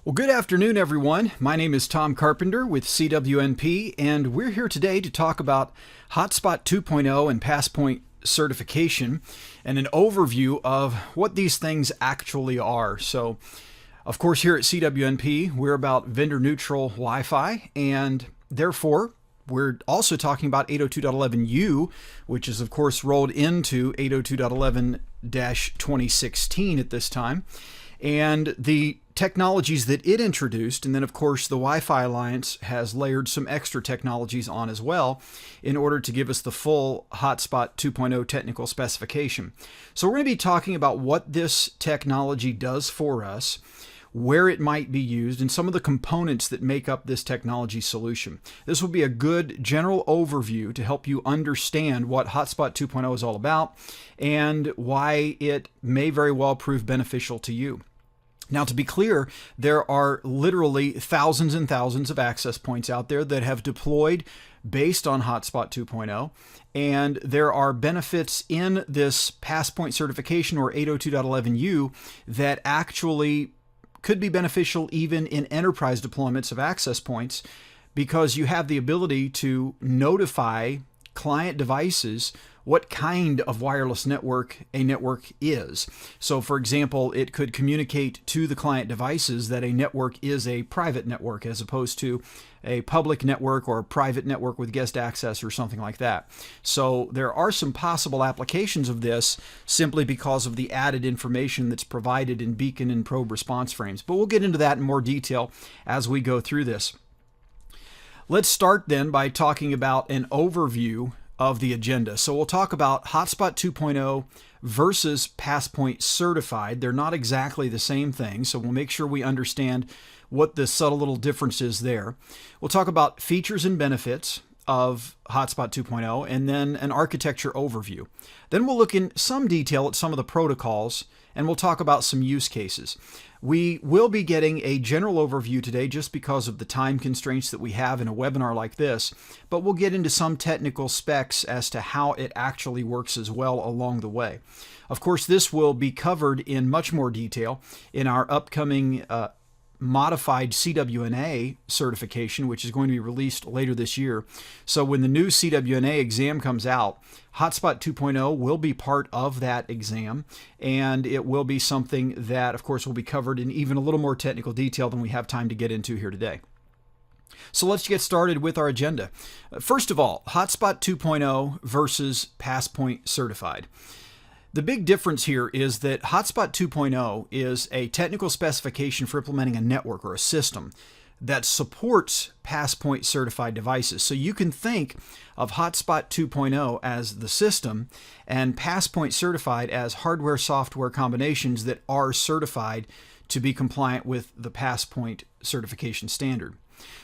Well, good afternoon, everyone. My name is Tom Carpenter with CWNP, and we're here today to talk about Hotspot 2.0 and Passpoint certification and an overview of what these things actually are. So, of course, here at CWNP, we're about vendor-neutral Wi-Fi, and therefore, we're also talking about 802.11u, which is, of course, rolled into 802.11-2016 at this time, and the technologies that it introduced. And then, of course, the Wi-Fi Alliance has layered some extra technologies on as well in order to give us the full Hotspot 2.0 technical specification. So we're going to be talking about what this technology does for us, where it might be used, and some of the components that make up this technology solution. This will be a good general overview to help you understand what Hotspot 2.0 is all about and why it may very well prove beneficial to you. Now, to be clear, there are literally thousands and thousands of access points out there that have deployed based on Hotspot 2.0, and there are benefits in this Passpoint certification or 802.11u that actually could be beneficial even in enterprise deployments of access points, because you have the ability to notify client devices what kind of wireless network a network is. So, for example, it could communicate to the client devices that a network is a private network as opposed to a public network or a private network with guest access or something like that. So there are some possible applications of this simply because of the added information that's provided in beacon and probe response frames. But we'll get into that in more detail as we go through this. Let's start then by talking about an overview of the agenda. So we'll talk about Hotspot 2.0 versus Passpoint Certified. They're not exactly the same thing, so we'll make sure we understand what the subtle little difference is there. We'll talk about features and benefits of Hotspot 2.0 and then an architecture overview. Then we'll look in some detail at some of the protocols and we'll talk about some use cases. We will be getting a general overview today just because of the time constraints that we have in a webinar like this, but we'll get into some technical specs as to how it actually works as well along the way. Of course, this will be covered in much more detail in our upcoming modified CWNA certification, which is going to be released later this year. So when the new CWNA exam comes out, Hotspot 2.0 will be part of that exam, and it will be something that, of course, will be covered in even a little more technical detail than we have time to get into here today. So let's get started with our agenda. First of all, Hotspot 2.0 versus Passpoint Certified. The big difference here is that Hotspot 2.0 is a technical specification for implementing a network or a system that supports Passpoint certified devices. So you can think of Hotspot 2.0 as the system and Passpoint certified as hardware-software combinations that are certified to be compliant with the Passpoint certification standard.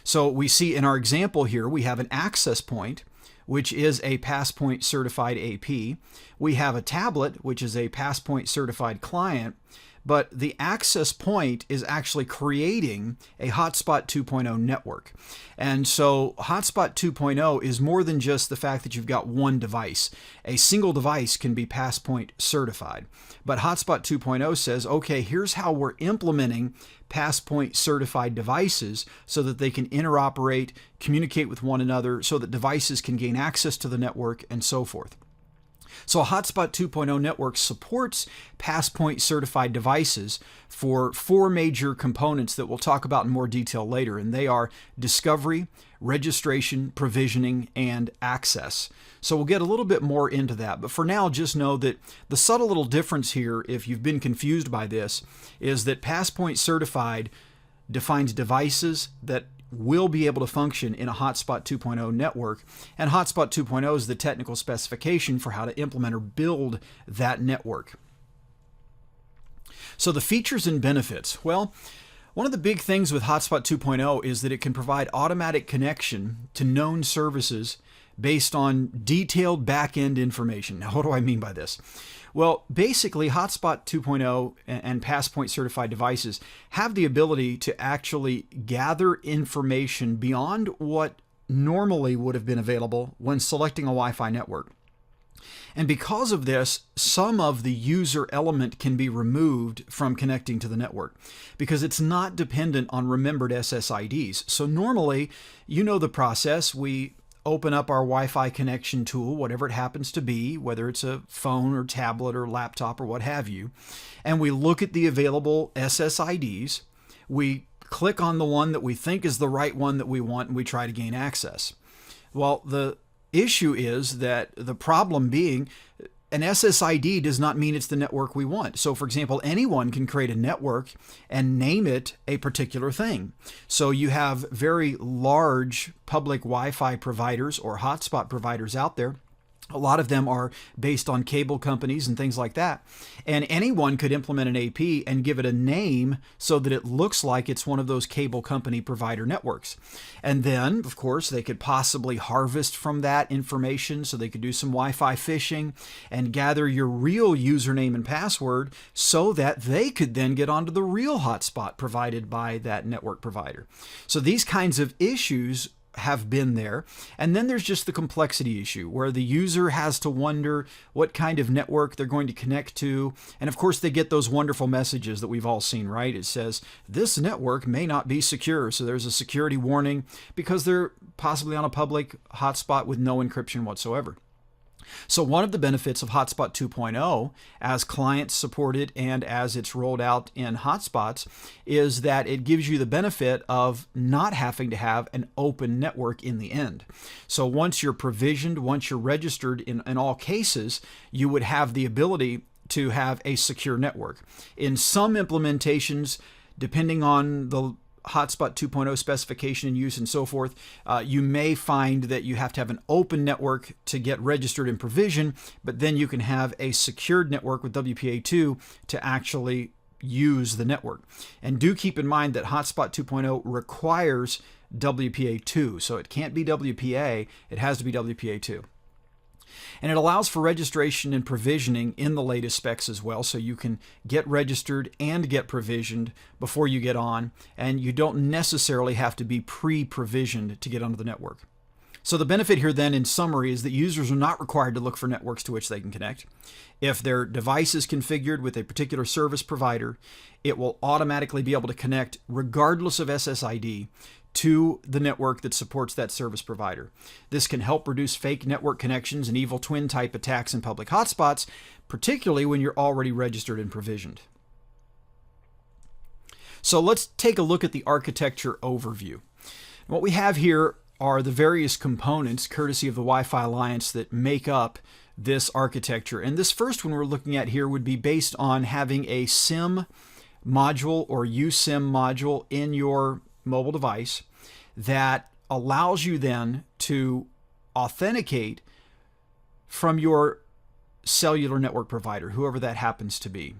So we see in our example here, we have an access point, which is a Passpoint certified AP. We have a tablet, which is a Passpoint certified client, but the access point is actually creating a Hotspot 2.0 network. And so Hotspot 2.0 is more than just the fact that you've got one device. A single device can be Passpoint certified. But Hotspot 2.0 says, okay, here's how we're implementing Passpoint certified devices so that they can interoperate, communicate with one another, so that devices can gain access to the network and so forth. So a Hotspot 2.0 network supports Passpoint certified devices for four major components that we'll talk about in more detail later, and they are discovery, registration, provisioning, and access. So we'll get a little bit more into that, but for now just know that the subtle little difference here, if you've been confused by this, is that Passpoint certified defines devices that will be able to function in a Hotspot 2.0 network, and Hotspot 2.0 is the technical specification for how to implement or build that network. So the features and benefits. Well, one of the big things with Hotspot 2.0 is that it can provide automatic connection to known services based on detailed back-end information. Now, what do I mean by this? Well, basically, Hotspot 2.0 and Passpoint certified devices have the ability to actually gather information beyond what normally would have been available when selecting a Wi-Fi network. And because of this, some of the user element can be removed from connecting to the network because it's not dependent on remembered SSIDs. So normally, you know the process. We open up our Wi-Fi connection tool, whatever it happens to be, whether it's a phone or tablet or laptop or what have you, and we look at the available SSIDs. We click on the one that we think is the right one that we want, and we try to gain access. Well, the issue is that the problem being an SSID does not mean it's the network we want. So for example, anyone can create a network and name it a particular thing. So you have very large public Wi-Fi providers or hotspot providers out there. A lot of them are based on cable companies and things like that. And anyone could implement an AP and give it a name so that it looks like it's one of those cable company provider networks. And then, of course, they could possibly harvest from that information, so they could do some Wi-Fi phishing and gather your real username and password so that they could then get onto the real hotspot provided by that network provider. So these kinds of issues have been there. And then there's just the complexity issue where the user has to wonder what kind of network they're going to connect to. And of course, they get those wonderful messages that we've all seen, right? It says, this network may not be secure. So there's a security warning because they're possibly on a public hotspot with no encryption whatsoever. So one of the benefits of Hotspot 2.0, as clients support it and as it's rolled out in hotspots, is that it gives you the benefit of not having to have an open network in the end. So once you're provisioned, once you're registered, in all cases, you would have the ability to have a secure network. In some implementations, depending on the Hotspot 2.0 specification and use and so forth, you may find that you have to have an open network to get registered and provision, but then you can have a secured network with WPA2 to actually use the network. And do keep in mind that Hotspot 2.0 requires WPA2, so it can't be WPA, it has to be WPA2. And it allows for registration and provisioning in the latest specs as well, so you can get registered and get provisioned before you get on, and you don't necessarily have to be pre-provisioned to get onto the network. So the benefit here then, in summary, is that users are not required to look for networks to which they can connect. If their device is configured with a particular service provider, it will automatically be able to connect regardless of SSID to the network that supports that service provider. This can help reduce fake network connections and evil twin type attacks in public hotspots, particularly when you're already registered and provisioned. So let's take a look at the architecture overview. What we have here are the various components, courtesy of the Wi-Fi Alliance, that make up this architecture. And this first one we're looking at here would be based on having a SIM module or USIM module in your mobile device that allows you then to authenticate from your cellular network provider, whoever that happens to be.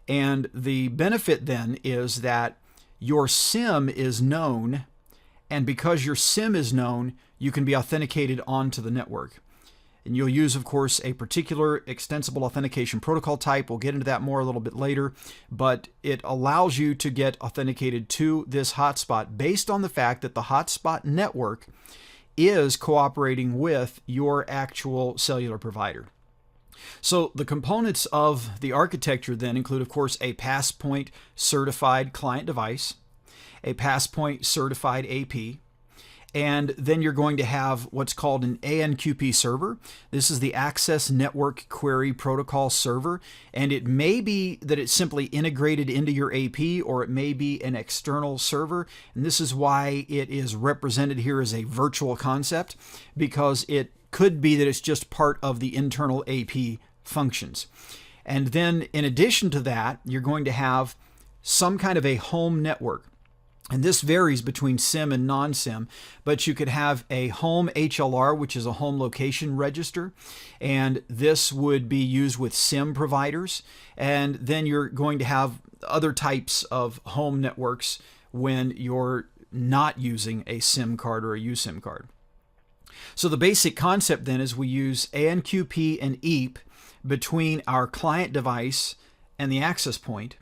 And the benefit then is that your SIM is known, and because your SIM is known, you can be authenticated onto the network. And you'll use, of course, a particular extensible authentication protocol type. We'll get into that more a little bit later, but it allows you to get authenticated to this hotspot based on the fact that the hotspot network is cooperating with your actual cellular provider. So the components of the architecture then include, of course, a Passpoint Certified client device, a Passpoint Certified AP, and then you're going to have what's called an ANQP server. This is the Access Network Query Protocol server, and it may be that it's simply integrated into your AP, or it may be an external server. And this is why it is represented here as a virtual concept, because it could be that it's just part of the internal AP functions. And then in addition to that, you're going to have some kind of a home network. And this varies between SIM and non-SIM, but you could have a home HLR, which is a home location register, and this would be used with SIM providers. And then you're going to have other types of home networks when you're not using a SIM card or a USIM card. So the basic concept then is we use ANQP and EEP between our client device and the access point.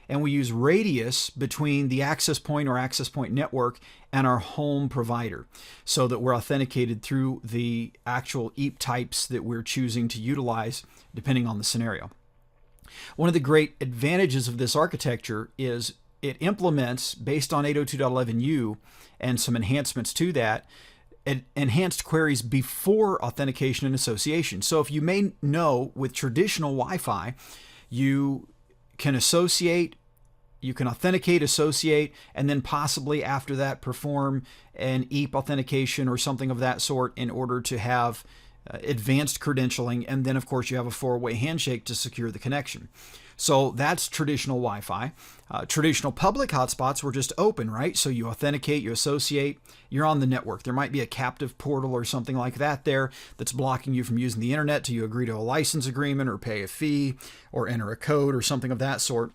and we use radius between the access point or access point network and our home provider so that we're authenticated through the actual EEP types that we're choosing to utilize depending on the scenario. One of the great advantages of this architecture is it implements, based on 802.11u and some enhancements to that, enhanced queries before authentication and association. So if you may know, with traditional Wi-Fi, you can associate, you can authenticate, associate, and then possibly after that perform an EEP authentication or something of that sort in order to have advanced credentialing, and then of course you have a four-way handshake to secure the connection. So that's traditional Wi-Fi. Traditional public hotspots were just open, right? So you authenticate, you associate, you're on the network. There might be a captive portal or something like that there that's blocking you from using the internet till you agree to a license agreement or pay a fee or enter a code or something of that sort.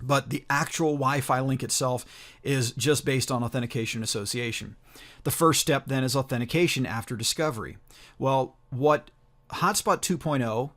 But the actual Wi-Fi link itself is just based on authentication and association. The first step then is authentication after discovery. Well, what Hotspot 2.0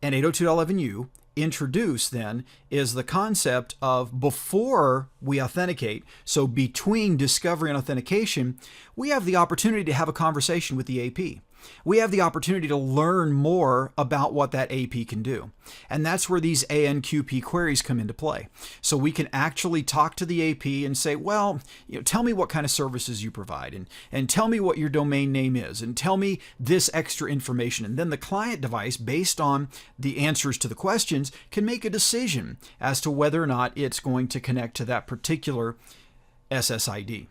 and 802.11u introduce then is the concept of, before we authenticate, so between discovery and authentication, we have the opportunity to have a conversation with the AP. We have the opportunity to learn more about what that AP can do. And that's where these ANQP queries come into play. So we can actually talk to the AP and say, well, tell me what kind of services you provide, and tell me what your domain name is, and tell me this extra information. And then the client device, based on the answers to the questions, can make a decision as to whether or not it's going to connect to that particular SSID.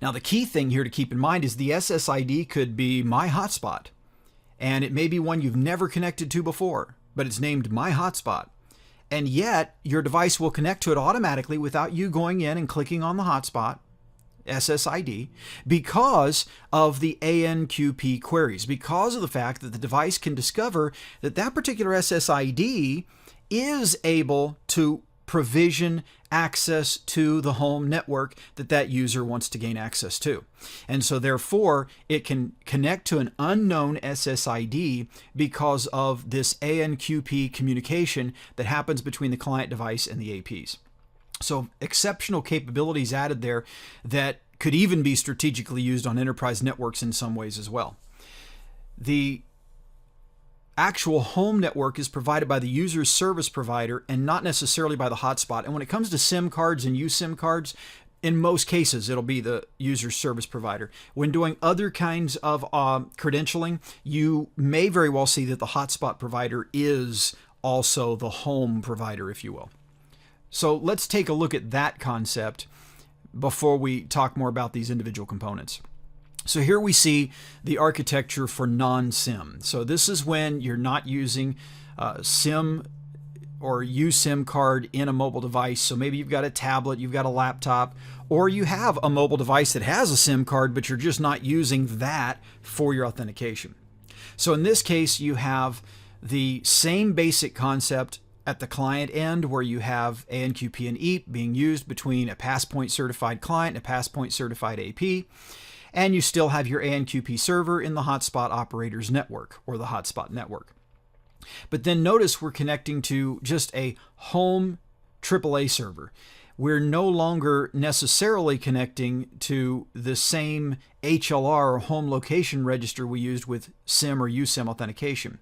Now, the key thing here to keep in mind is the SSID could be My Hotspot, and it may be one you've never connected to before, but it's named My Hotspot. And yet, your device will connect to it automatically without you going in and clicking on the hotspot, SSID, because of the ANQP queries, because of the fact that the device can discover that that particular SSID is able to provision access to the home network that that user wants to gain access to. And so therefore, it can connect to an unknown SSID because of this ANQP communication that happens between the client device and the APs. So exceptional capabilities added there that could even be strategically used on enterprise networks in some ways as well. The actual home network is provided by the user's service provider and not necessarily by the hotspot. And when it comes to SIM cards and USIM cards, in most cases, it'll be the user's service provider. When doing other kinds of credentialing, you may very well see that the hotspot provider is also the home provider, if you will. So let's take a look at that concept before we talk more about these individual components. So here we see the architecture for non-SIM. So this is when you're not using SIM or USIM card in a mobile device. So maybe you've got a tablet, you've got a laptop, or you have a mobile device that has a SIM card, but you're just not using that for your authentication. So in this case, you have the same basic concept at the client end, where you have ANQP and EEP being used between a Passpoint Certified client and a Passpoint Certified AP. And you still have your ANQP server in the hotspot operator's network, or the hotspot network. But then notice we're connecting to just a home AAA server. We're no longer necessarily connecting to the same HLR or home location register we used with SIM or USIM authentication.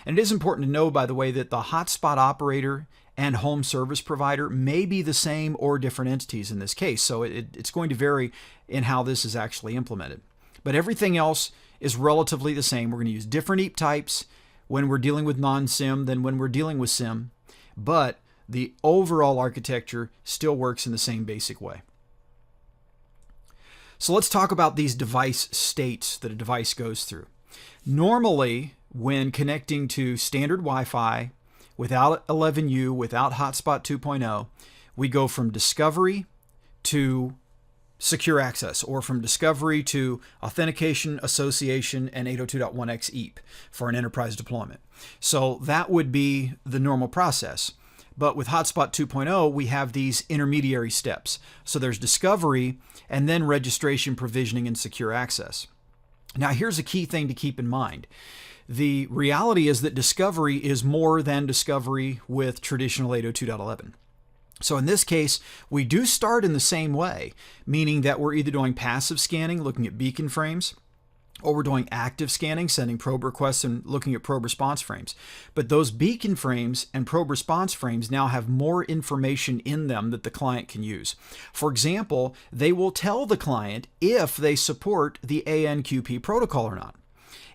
And it is important to know, by the way, that the hotspot operator and home service provider may be the same or different entities in this case. So it's going to vary in how this is actually implemented. But everything else is relatively the same. We're going to use different EEP types when we're dealing with non-SIM than when we're dealing with SIM. But the overall architecture still works in the same basic way. So let's talk about these device states that a device goes through. Normally, when connecting to standard Wi-Fi, without 11U, without Hotspot 2.0, we go from discovery to secure access, or from discovery to authentication, association, and 802.1x EEP for an enterprise deployment. So that would be the normal process. But with Hotspot 2.0, we have these intermediary steps. So there's discovery and then registration, provisioning, and secure access. Now here's a key thing to keep in mind. The reality is that discovery is more than discovery with traditional 802.11. So in this case, we do start in the same way, meaning that we're either doing passive scanning, looking at beacon frames, or we're doing active scanning, sending probe requests and looking at probe response frames. But those beacon frames and probe response frames now have more information in them that the client can use. For example, they will tell the client if they support the ANQP protocol or not.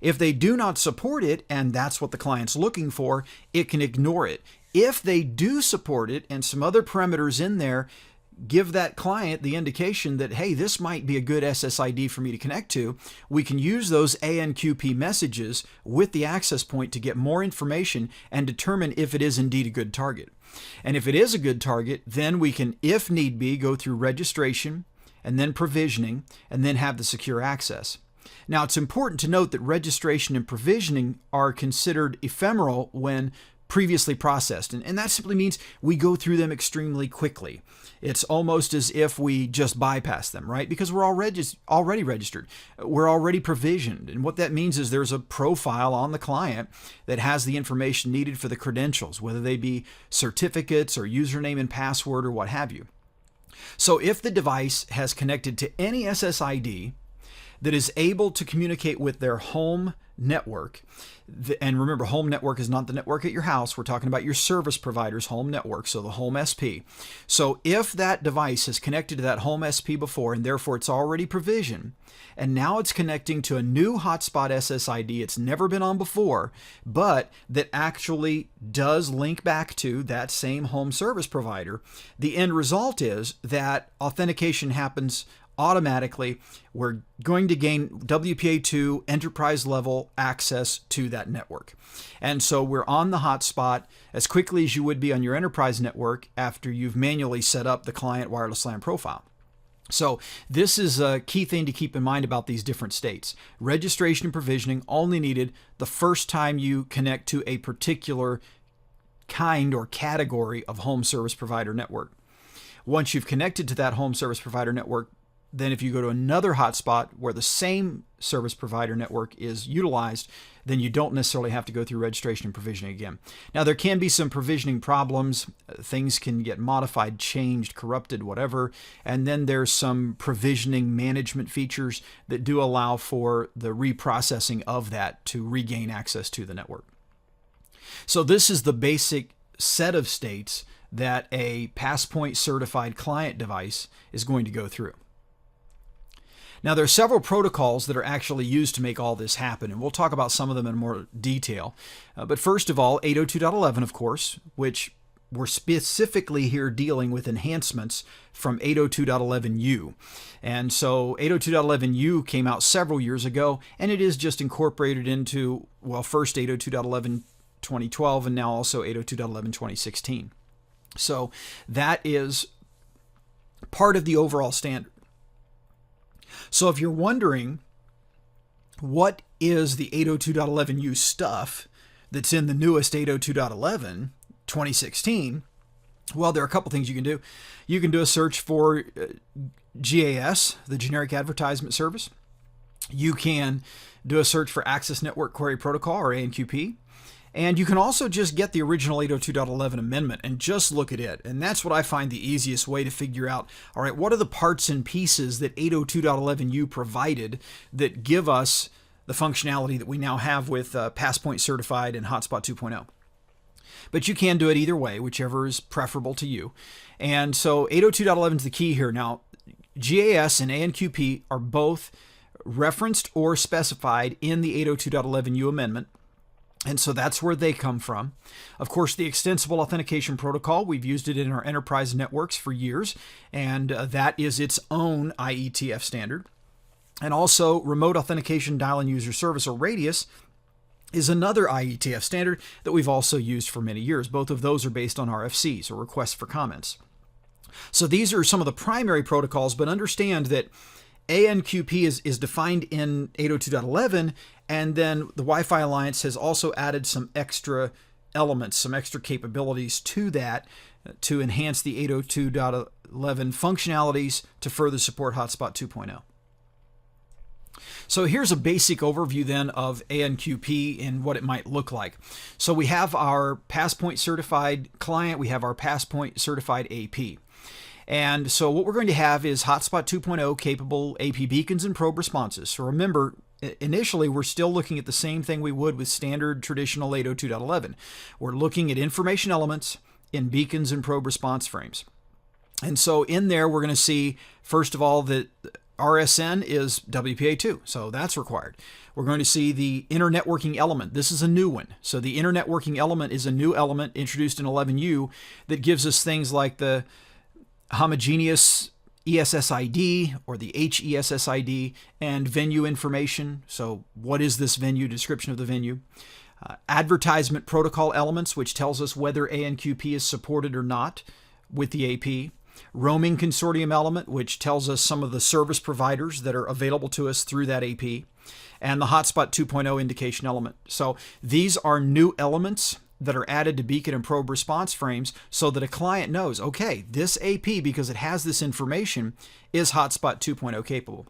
If they do not support it, and that's what the client's looking for, it can ignore it. If they do support it and some other parameters in there give that client the indication that, hey, this might be a good SSID for me to connect to, we can use those ANQP messages with the access point to get more information and determine if it is indeed a good target. And if it is a good target, then we can, if need be, go through registration and then provisioning and then have the secure access. Now, it's important to note that registration and provisioning are considered ephemeral when previously processed. And that simply means we go through them extremely quickly. It's almost as if we just bypass them, right? Because we're already registered. We're already provisioned. And what that means is there's a profile on the client that has the information needed for the credentials, whether they be certificates or username and password or what have you. So if the device has connected to any SSID that is able to communicate with their home network, and remember, home network is not the network at your house. We're talking about your service provider's home network, so the home SP. So if that device is connected to that home SP before, and therefore it's already provisioned, and now it's connecting to a new hotspot SSID it's never been on before, but that actually does link back to that same home service provider, the end result is that authentication happens automatically. We're going to gain WPA2 enterprise level access to that network. And so we're on the hotspot as quickly as you would be on your enterprise network after you've manually set up the client wireless LAN profile. So this is a key thing to keep in mind about these different states. Registration and provisioning only needed the first time you connect to a particular kind or category of home service provider network. Once you've connected to that home service provider network, then if you go to another hotspot where the same service provider network is utilized, then you don't necessarily have to go through registration and provisioning again. Now, there can be some provisioning problems. Things can get modified, changed, corrupted, whatever. And then there's some provisioning management features that do allow for the reprocessing of that to regain access to the network. So this is the basic set of states that a Passpoint certified client device is going to go through. Now, there are several protocols that are actually used to make all this happen, and we'll talk about some of them in more detail. But first of all, 802.11, of course, which we're specifically here dealing with enhancements from 802.11u. And so 802.11u came out several years ago, and it is just incorporated into, well, first 802.11 2012 and now also 802.11 2016. So that is part of the overall standard. So if you're wondering what is the 802.11u stuff that's in the newest 802.11 2016, well, there are a couple things you can do. You can do a search for GAS, the Generic Advertisement Service. You can do a search for Access Network Query Protocol, or ANQP. And you can also just get the original 802.11 amendment and just look at it. And that's what I find the easiest way to figure out, all right, what are the parts and pieces that 802.11u provided that give us the functionality that we now have with Passpoint Certified and Hotspot 2.0. But you can do it either way, whichever is preferable to you. And so 802.11 is the key here. Now, GAS and ANQP are both referenced or specified in the 802.11u amendment. And so that's where they come from. Of course, the Extensible Authentication Protocol, we've used it in our enterprise networks for years, and that is its own IETF standard. And also, Remote Authentication Dial-in User Service, or RADIUS, is another IETF standard that we've also used for many years. Both of those are based on RFCs, or requests for comments. So these are some of the primary protocols, but understand that ANQP is defined in 802.11, and then the Wi-Fi Alliance has also added some extra elements, some extra capabilities to that to enhance the 802.11 functionalities to further support Hotspot 2.0. So here's a basic overview then of ANQP and what it might look like. So we have our Passpoint Certified client, we have our Passpoint Certified AP. And so what we're going to have is Hotspot 2.0 capable AP beacons and probe responses. So remember, initially we're still looking at the same thing we would with standard traditional 802.11. We're looking at information elements in beacons and probe response frames. And so in there we're going to see, first of all, that RSN is WPA2, so that's required. We're going to see the internetworking element. This is a new one. So the internetworking element is a new element introduced in 11U that gives us things like the homogeneous ESSID or the HESSID and venue information. So what is this venue, description of the venue. Advertisement protocol elements, which tells us whether ANQP is supported or not with the AP. Roaming consortium element, which tells us some of the service providers that are available to us through that AP, and the Hotspot 2.0 indication element. So these are new elements that are added to beacon and probe response frames so that a client knows, okay, this AP, because it has this information, is Hotspot 2.0 capable.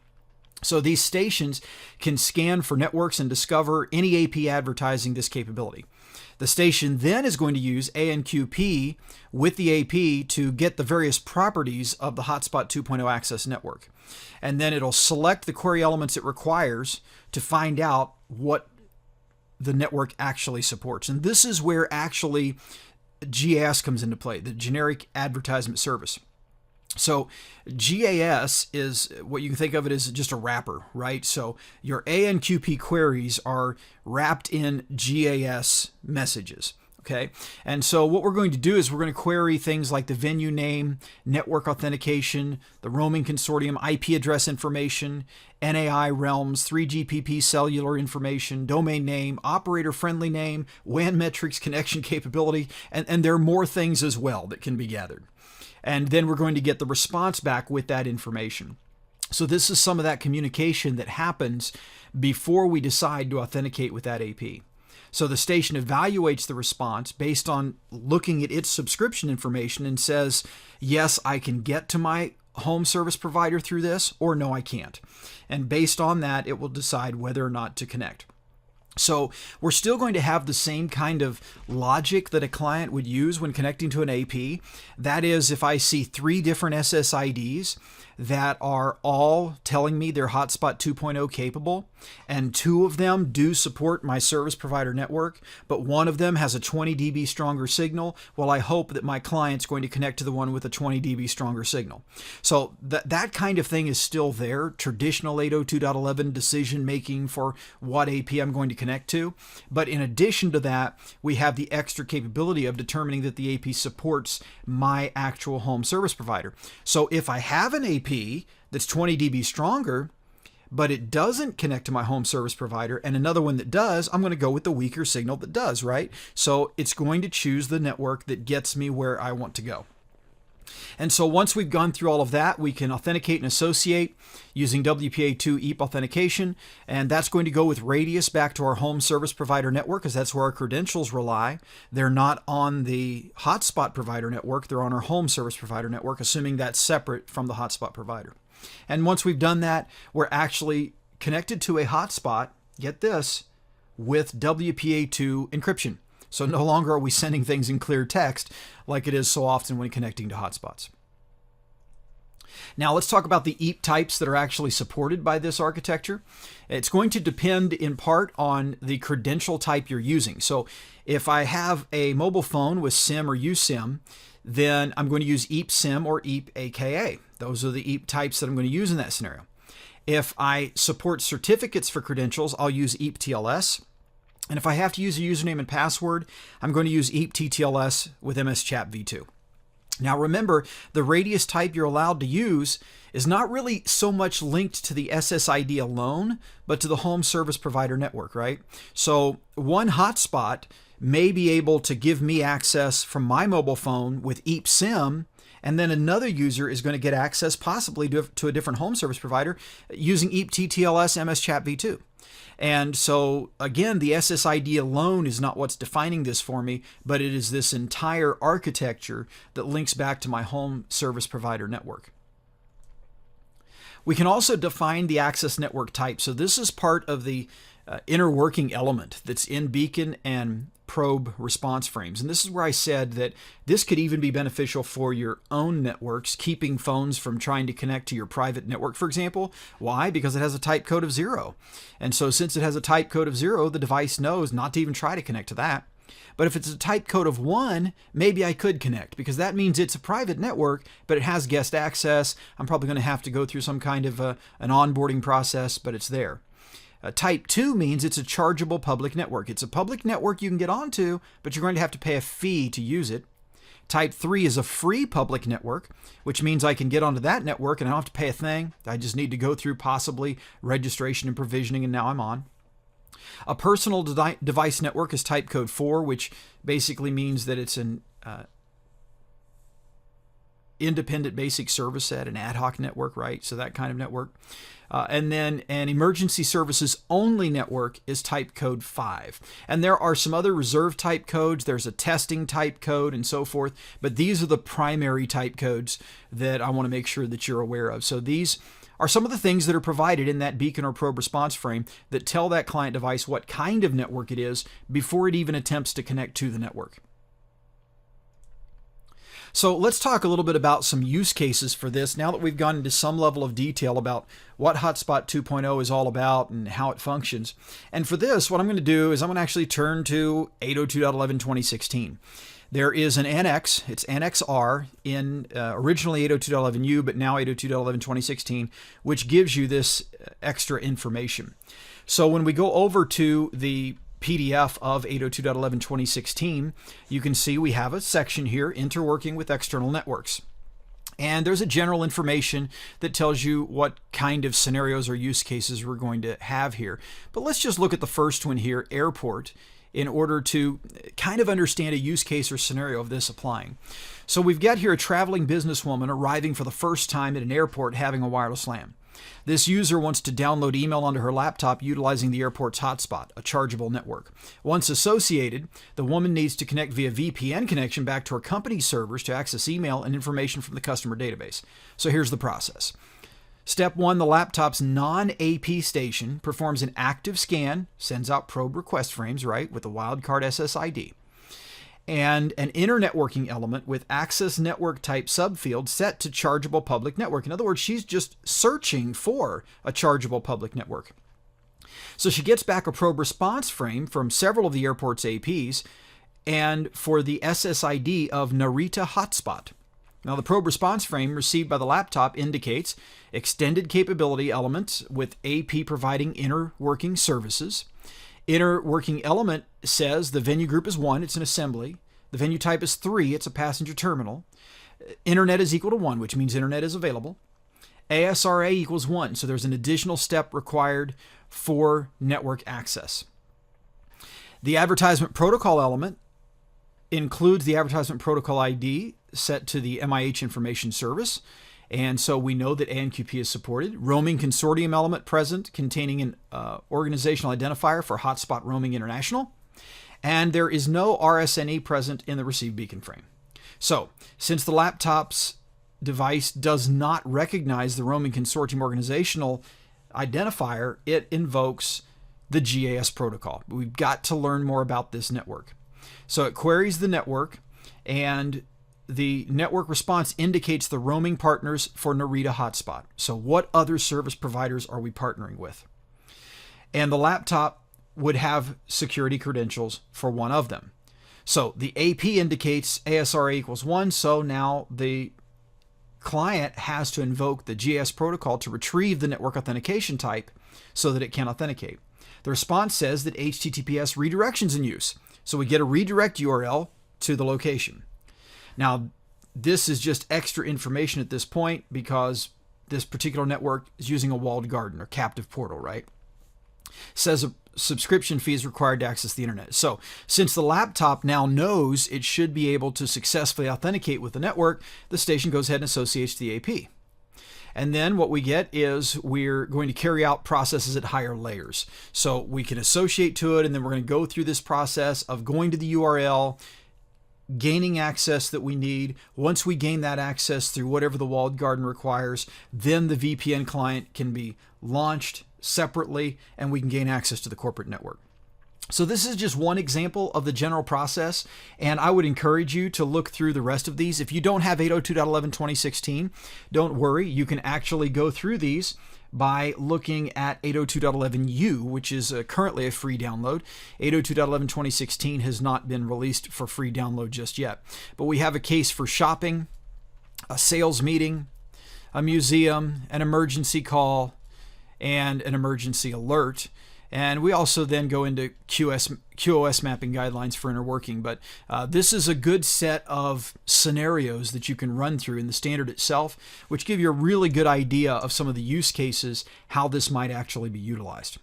So these stations can scan for networks and discover any AP advertising this capability. The station then is going to use ANQP with the AP to get the various properties of the Hotspot 2.0 access network. And then it'll select the query elements it requires to find out what the network actually supports. And this is where actually GAS comes into play, the generic advertisement service. So GAS is what you can think of it as just a wrapper, right? So your ANQP queries are wrapped in GAS messages, okay? And so what we're going to do is we're going to query things like the venue name, network authentication, the roaming consortium, IP address information, NAI realms, 3GPP cellular information, domain name, operator friendly name, WAN metrics, connection capability, and there are more things as well that can be gathered. And then we're going to get the response back with that information. So this is some of that communication that happens before we decide to authenticate with that AP. So the station evaluates the response based on looking at its subscription information and says, yes, I can get to my home service provider through this, or no, I can't. And based on that, it will decide whether or not to connect. So we're still going to have the same kind of logic that a client would use when connecting to an AP. That is, if I see 3 different SSIDs that are all telling me they're Hotspot 2.0 capable, and 2 of them do support my service provider network, but 1 of them has a 20 dB stronger signal, well, I hope that my client's going to connect to the one with a 20 dB stronger signal. So that kind of thing is still there, traditional 802.11 decision making for what AP I'm going to connect to. But in addition to that, we have the extra capability of determining that the AP supports my actual home service provider. So if I have an AP that's 20 dB stronger, but it doesn't connect to my home service provider, and another one that does, I'm going to go with the weaker signal that does, right? So it's going to choose the network that gets me where I want to go. And so once we've gone through all of that, we can authenticate and associate using WPA2 EEP authentication, and that's going to go with radius back to our home service provider network, because that's where our credentials rely. They're not on the hotspot provider network, they're on our home service provider network, assuming that's separate from the hotspot provider. And once we've done that, we're actually connected to a hotspot, get this, with WPA2 encryption. So no longer are we sending things in clear text like it is so often when connecting to hotspots. Now let's talk about the EEP types that are actually supported by this architecture. It's going to depend in part on the credential type you're using. So if I have a mobile phone with SIM or USIM, then I'm going to use EEP SIM or EEP AKA. Those are the EEP types that I'm going to use in that scenario. If I support certificates for credentials, I'll use EEP TLS. And if I have to use a username and password, I'm going to use EEP TTLS with MS Chat v2. Now remember, the radius type you're allowed to use is not really so much linked to the SSID alone, but to the home service provider network, right? So one hotspot may be able to give me access from my mobile phone with EEP SIM, and then another user is going to get access possibly to a different home service provider using EEP TTLS MS Chat v2. And so again, the SSID alone is not what's defining this for me, but it is this entire architecture that links back to my home service provider network. We can also define the access network type. So this is part of the inner working element that's in beacon and probe response frames. And this is where I said that this could even be beneficial for your own networks, keeping phones from trying to connect to your private network, for example. Why? Because it has a type code of 0. And so since it has a type code of 0, the device knows not to even try to connect to that. But if it's a type code of 1, maybe I could connect, because that means it's a private network, but it has guest access. I'm probably going to have to go through some kind of an onboarding process, but it's there. Type 2 means it's a chargeable public network. It's a public network you can get onto, but you're going to have to pay a fee to use it. Type 3 is a free public network, which means I can get onto that network and I don't have to pay a thing. I just need to go through possibly registration and provisioning, and now I'm on. A personal device network is type code 4, which basically means that it's an independent basic service set, an ad hoc network, right? So that kind of network. And then an emergency services only network is type code 5. And there are some other reserve type codes. There's a testing type code and so forth. But these are the primary type codes that I want to make sure that you're aware of. So these are some of the things that are provided in that beacon or probe response frame that tell that client device what kind of network it is before it even attempts to connect to the network. So let's talk a little bit about some use cases for this now that we've gone into some level of detail about what Hotspot 2.0 is all about and how it functions. And for this, what I'm going to do is I'm going to actually turn to 802.11 2016. There is an NX, it's NXR in originally 802.11u, but now 802.11 2016, which gives you this extra information. So when we go over to the PDF of 802.11 2016, you can see we have a section here, interworking with external networks. And there's a general information that tells you what kind of scenarios or use cases we're going to have here. But let's just look at the first one here, airport, in order to kind of understand a use case or scenario of this applying. So we've got here a traveling businesswoman arriving for the first time at an airport having a wireless LAN. This user wants to download email onto her laptop utilizing the airport's hotspot, a chargeable network. Once associated, the woman needs to connect via VPN connection back to her company servers to access email and information from the customer database. So here's the process. Step 1, the laptop's non-AP station performs an active scan, sends out probe request frames, right, with a wildcard SSID, and an inner networking element with access network type subfield set to chargeable public network. In other words, she's just searching for a chargeable public network. So she gets back a probe response frame from several of the airport's APs and for the SSID of Narita Hotspot. Now, the probe response frame received by the laptop indicates extended capability elements with AP providing inner working services. Inner working element says the venue group is 1, it's an assembly. The venue type is 3, it's a passenger terminal. Internet is equal to 1, which means internet is available. ASRA equals 1, so there's an additional step required for network access. The advertisement protocol element includes the advertisement protocol ID set to the MIH information service. And so we know that ANQP is supported. Roaming consortium element present containing an organizational identifier for Hotspot Roaming International. And there is no RSNE present in the received beacon frame. So since the laptop's device does not recognize the Roaming Consortium organizational identifier, it invokes the GAS protocol. We've got to learn more about this network. So it queries the network, and the network response indicates the roaming partners for Narita Hotspot. So what other service providers are we partnering with? And the laptop would have security credentials for one of them. So the AP indicates ASRA equals 1, so now the client has to invoke the GAS protocol to retrieve the network authentication type so that it can authenticate. The response says that HTTPS redirection's in use. So we get a redirect URL to the location. Now, this is just extra information at this point because this particular network is using a walled garden or captive portal, right? Says a subscription fee is required to access the internet. So since the laptop now knows it should be able to successfully authenticate with the network, the station goes ahead and associates to the AP. And then what we get is we're going to carry out processes at higher layers. So we can associate to it, and then we're going to go through this process of going to the URL, gaining access that we need. Once we gain that access through whatever the walled garden requires, then the VPN client can be launched separately and we can gain access to the corporate network. So this is just one example of the general process, and I would encourage you to look through the rest of these. If you don't have 802.11 2016, don't worry. You can actually go through these by looking at 802.11u, which is currently a free download. 802.11 2016 has not been released for free download just yet. But we have a case for shopping, a sales meeting, a museum, an emergency call, and an emergency alert. And we also then go into QoS mapping guidelines for inner working. But this is a good set of scenarios that you can run through in the standard itself, which give you a really good idea of some of the use cases, how this might actually be utilized.